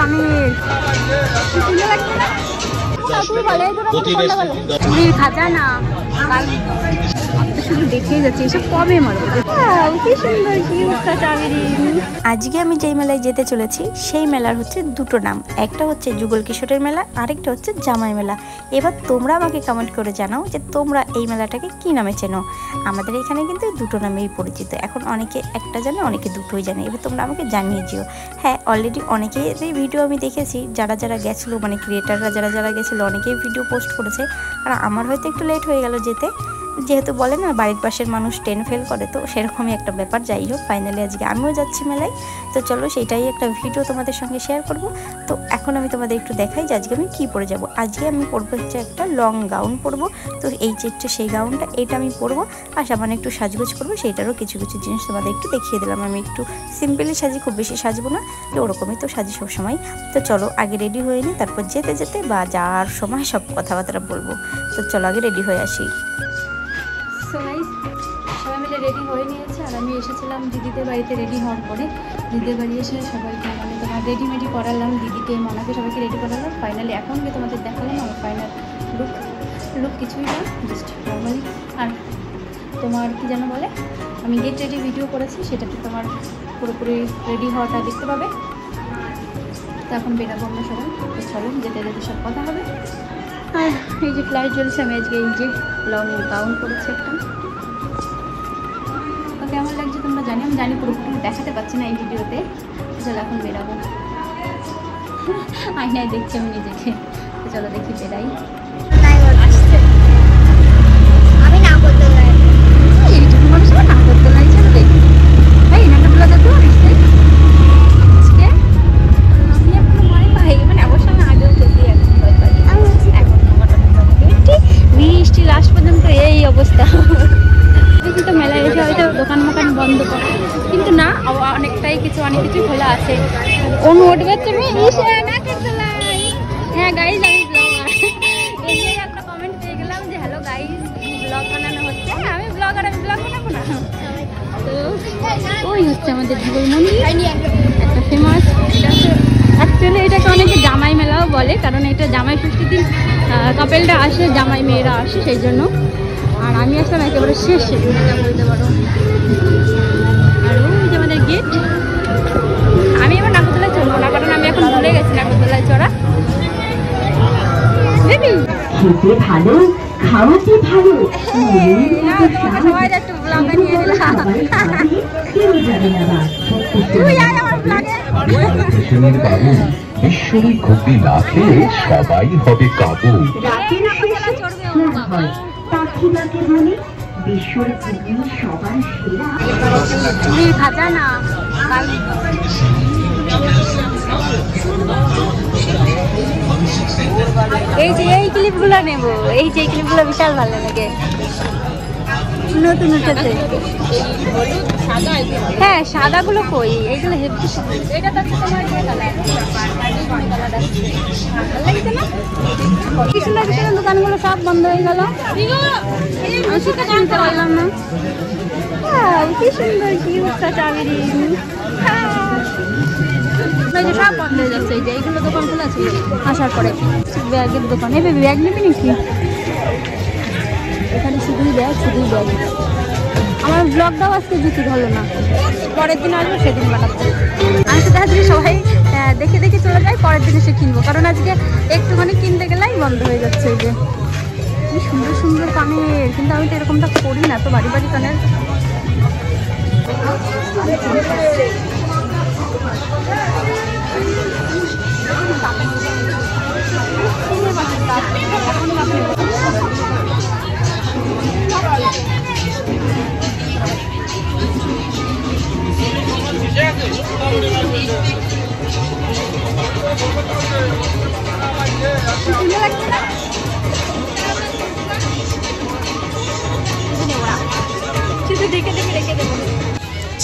কানের, চুড়ির খাজা না শুধু দেখেই যাচ্ছে এসব কবে মারবো। আজকে আমি যেই মেলায় যেতে চলেছি সেই মেলার হচ্ছে দুটো নাম, একটা হচ্ছে যুগল কিশোরের মেলা, আরেকটা হচ্ছে জামাই মেলা। এবার তোমরা আমাকে কমেন্ট করে জানাও যে তোমরা এই মেলাটাকে কি নামে চেনো। আমাদের এখানে কিন্তু দুটো নামেই পরিচিত, এখন অনেকে একটা জানে অনেকে দুটোই জানে, এবার তোমরা আমাকে জানিয়ে দিও। হ্যাঁ, অলরেডি অনেকেরই ভিডিও আমি দেখেছি, যারা যারা গেছিলো মানে ক্রিয়েটাররা যারা যারা গেছিলো অনেকেই ভিডিও পোস্ট করেছে, আর আমার হয়তো একটু লেট হয়ে গেল যেতে, যেহেতু বলে না বাড়ির পাশের মানুষ 10 ফেল করে, তো সেরকমই একটা ব্যাপার। যাই হোক, ফাইনালি আজকে আমিও যাচ্ছি মেলায়, তো চলো সেইটাই একটা ভিডিও তোমাদের সঙ্গে শেয়ার করব। তো এখন আমি তোমাদের একটু দেখাই যে আজকে আমি কী পরে যাব। আজকে আমি পরবো হচ্ছে একটা লং গাউন পরবো, তো এই যে সেই গাউনটা এটা আমি পরবো, আর সামান্য একটু সাজগোজ করবো, সেইটারও কিছু কিছু জিনিস তোমাদের একটু দেখিয়ে দিলাম। আমি একটু সিম্পলি সাজি, খুব বেশি সাজবো না, তো ওরকমই তো সাজি সবসময়। তো চলো আগে রেডি হয়ে নিই, তারপর যেতে যেতে বা যাওয়ার সময় সব কথাবার্তা বলবো। তো চলো আগে রেডি হয়ে আসি। সবাই মিলে রেডি হয়ে নিয়েছে, আর আমি এসেছিলাম দিদিদের বাড়িতে রেডি হওয়ার পরে। দিদিদের বাড়ি এসে সবাইকে মানে তোমার রেডিমেডি করালাম, দিদিকে মনাকে সবাইকে রেডি করালাম। ফাইনালি এখন গিয়ে তোমাদের দেখালাম আমার ফাইনাল লুক কিছুই না, জাস্ট নর্মালি। আর তোমার কি যেন বলে, আমি গেট রেডি ভিডিও করেছি, সেটাতে তোমার পুরোপুরি রেডি হওয়াটা দেখতে পাবে। তো এখন বেরাবো আমরা সবাই, তো চলো যেতে যেতে সব কথা হবে। আর এই যে ফ্লাইট চলছে, আমি আজকে এই যে লং গাউন পরেছি একটা। কেমন লাগছে তোমরা জানি, আমি জানি পুরোপুরি দেখাতে পাচ্ছি না এই ভিডিওতে। চলো এখন বেরাবো, আয়নায় দেখছি আমি নিজেকে। তো চলো দেখি বেরাই। আমি না করতে এইটুকু মানুষ না করতে নাই, চলো দেখি। এই নাটকগুলো দেখো আসছে আজকে, আমি এখনো ভয় পাই, মানে অবশ্য আমি আগেও চলতে এখন ভয় পাই, এখন বৃষ্টি লাস্ট পর্যন্ত এই অবস্থা। কিন্তু মেলায় এসে হয়তো দোকান মোকান বন্ধ করে, কিন্তু না অনেক কিছু খোলা আছে। অনু উঠবে তুমি, হ্যাঁ গাইজ আমি ব্লগার, এই যে একটা কমেন্ট পেয়ে গেলাম যে হ্যালো গাইজ ব্লগ বানানো হচ্ছে। আমি ব্লগার, আমি ব্লগ বানাবো না। তো ওই হচ্ছে আমাদের যুগল মন্দির, একটা ফেমাস। অ্যাকচুয়ালি এটাকে অনেকে জামাই মেলাও বলে, কারণ এটা জামাই ষষ্ঠীর দিন কাপেলটা আসে, জামাই মেয়েরা আসে সেই জন্য। আর আমি আসলাম একেবারে শেষে বলতে পারো। আর ওই যে আমাদের গেট। আমি এবার নাগরদোলায় চলবো না, কারণ আমি এখন ভুলে গেছি নাগরদোলায় চড়া। ভালো খাওয়াতে ভালো, সবাই একটু ব্লগে নিয়ে দিলাম। ঈশ্বরী ঘুগনি না খেলে সবাই হবে কাবু। চুড়ির খাজা না এই ক্লিপগুলো নেবো, এই যে ক্লিপগুলো বিশাল ভালো লাগে, নতুন উঠেছে। হ্যাঁ সাদাগুলো কই, এইগুলো হেভি। এটা তো তোমার কি সুন্দর ভিতরে দোকানগুলো সব বন্ধ হয়ে গেল, আমি সেটা কিনতে পারলাম না। কি সুন্দর কি চাবিরি, সব বন্ধ হয়ে যাচ্ছে। এই যে এইগুলো দোকান খোলা আছে আসার পরে। ব্যাগের দোকান, এ ব্যাগ নেবে নাকি? এখানে শুধুই ব্যাগ, শুধুই ব্যাগ। আমার ব্লগটাও আজকে বেশি ভালো না, পরের দিন আসবো সেদিন বানাবো। আমি তো তাড়াতাড়ি সবাই দেখে দেখে চলে যাই, পরের দিন এসে কিনবো, কারণ আজকে একটুখানি কিনতে গেলেই বন্ধ হয়ে যাচ্ছে। এই যে কি সুন্দর সুন্দর কানের, কিন্তু আমি তো এরকমটা করি না, তো বাড়ি বাড়ি কানের।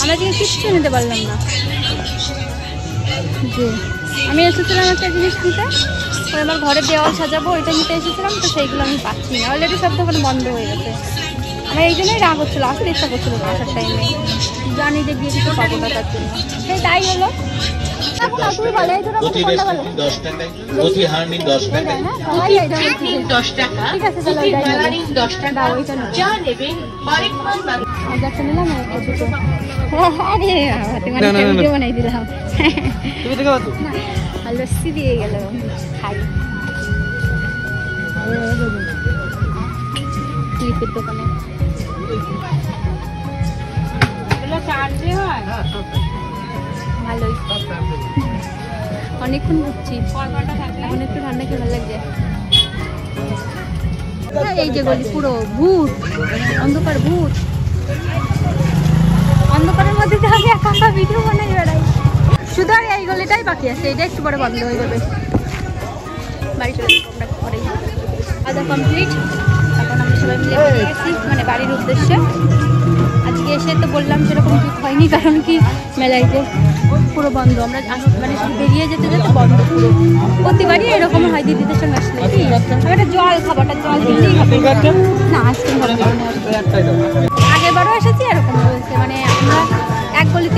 আমরা জিনিস কিচ্ছু নিতে পারলাম না। যে আমি এসেছিলাম একটা জিনিস নিতে, ওই আমার ঘরে দেওয়াল সাজাবো, ওইটা নিতে এসেছিলাম, তো সেইগুলো আমি পাচ্ছি না, অলরেডি সব দোকান বন্ধ হয়ে গেছে। আমার এই জন্যই রাগ হচ্ছিলো, আসতে ইচ্ছা করছিল না আসার টাইমে, জানি যে গিয়ে কিছু পাবো না তার জন্য, সেই তাই হলো। এখন তুমি বলে এই দুটো প্রতি রেস্টুরেন্ট 10 টাকায়, প্রতি হার্মিন 10 টাকায়, সবাই এটা বলছে 10 টাকা, ঠিক আছে চলো এটাই কালারিং 10 টাকা, দাও ওইটা নাও। যা নেবেন আরেকবার আজারটা নিলাম আর একটা দুটো। আরে তোমার একটা ভিডিও বানাই দিলাম। তুমি দেখো তো না আর লস্যি দিয়ে গেল খাই। ক্লিপের দোকানে ভালোই, অনেকক্ষণ ঘুরছি, এখন একটু ঠান্ডা খেয়ে ভালো লাগছে। এই যে গলি পুরো ভূত, অন্ধকার ভূত, অন্ধকারের মধ্যে যে আমি একা একা ভিডিও বানাই বেড়াই। শুধু আর এই গলিটাই বাকি আছে, এটা একটু পরে বন্ধ হয়ে যাবে। বাড়ি চলে যাবো আমরা পরেই, আদা কমপ্লিট। এখন আমরা সবাই মিলে বেরিয়ে গেছি মানে বাড়ির উদ্দেশ্যে। আজকে এসে তো বললাম সেরকম ঠিক হয়নি, কারণ কি মেলায় যে পুরো বন্ধ, আমরা মানে বেরিয়ে যেতে যেতে বন্ধ পুরো। প্রতিবারই এরকম হয় দিদিদের সঙ্গে আসলে। কি একটা জল খাবারটা জল দিতেই হবে না, আইসক্রিম হবে। আগের বারও এসেছি এরকম হয়েছে, মানে আমরা এক গলি